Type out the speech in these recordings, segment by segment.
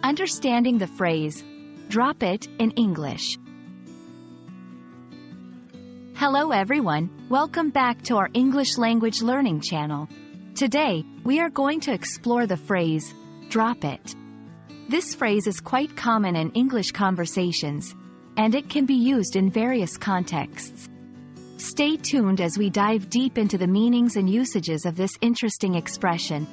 Understanding the phrase, drop it, in English. Hello everyone, welcome back to our English language learning channel. Today, we are going to explore the phrase, drop it. This phrase is quite common in English conversations, and it can be used in various contexts. Stay tuned as we dive deep into the meanings and usages of this interesting expression.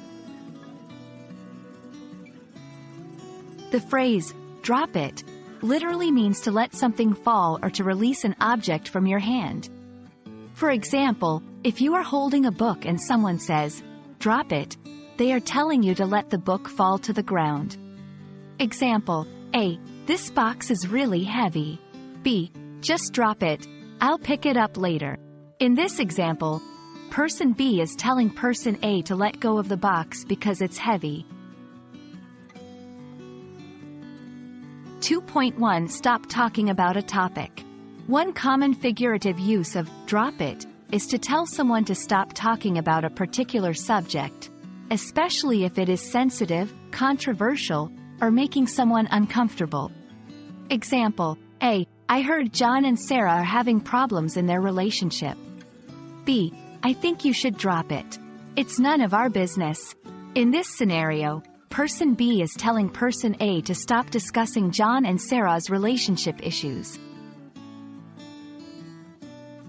The phrase, drop it, literally means to let something fall or to release an object from your hand. For example, if you are holding a book and someone says, drop it, they are telling you to let the book fall to the ground. Example, A. This box is really heavy. B. Just drop it, I'll pick it up later. In this example, person B is telling person A to let go of the box because it's heavy. 2.1 Stop talking about a topic. One common figurative use of drop it is to tell someone to stop talking about a particular subject, especially if it is sensitive, controversial, or making someone uncomfortable. Example, A. I heard John and Sarah are having problems in their relationship. B. I think you should drop it. It's none of our business. In this scenario, person B is telling person A to stop discussing John and Sarah's relationship issues.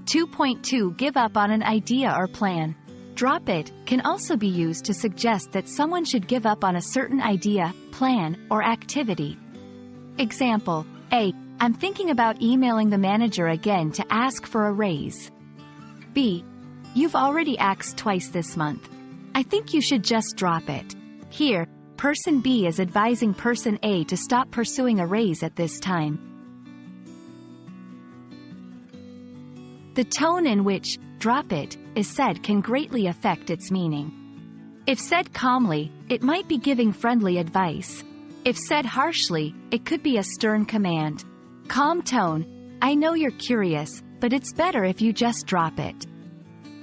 2.2 Give up on an idea or plan. Drop it can also be used to suggest that someone should give up on a certain idea, plan, or activity. Example, A. I'm thinking about emailing the manager again to ask for a raise. B. You've already asked twice this month. I think you should just drop it. Here, person B is advising person A to stop pursuing a raise at this time. The tone in which drop it is said can greatly affect its meaning. If said calmly, it might be giving friendly advice. If said harshly, it could be a stern command. Calm tone, I know you're curious, but it's better if you just drop it.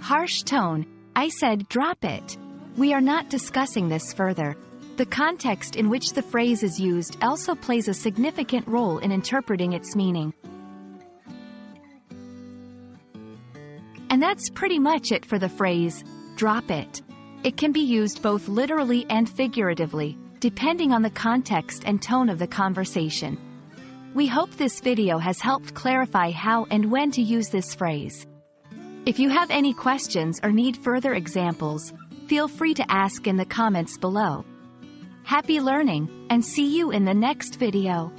Harsh tone, I said drop it. We are not discussing this further. The context in which the phrase is used also plays a significant role in interpreting its meaning. And that's pretty much it for the phrase, drop it. It can be used both literally and figuratively, depending on the context and tone of the conversation. We hope this video has helped clarify how and when to use this phrase. If you have any questions or need further examples, feel free to ask in the comments below. Happy learning, and see you in the next video.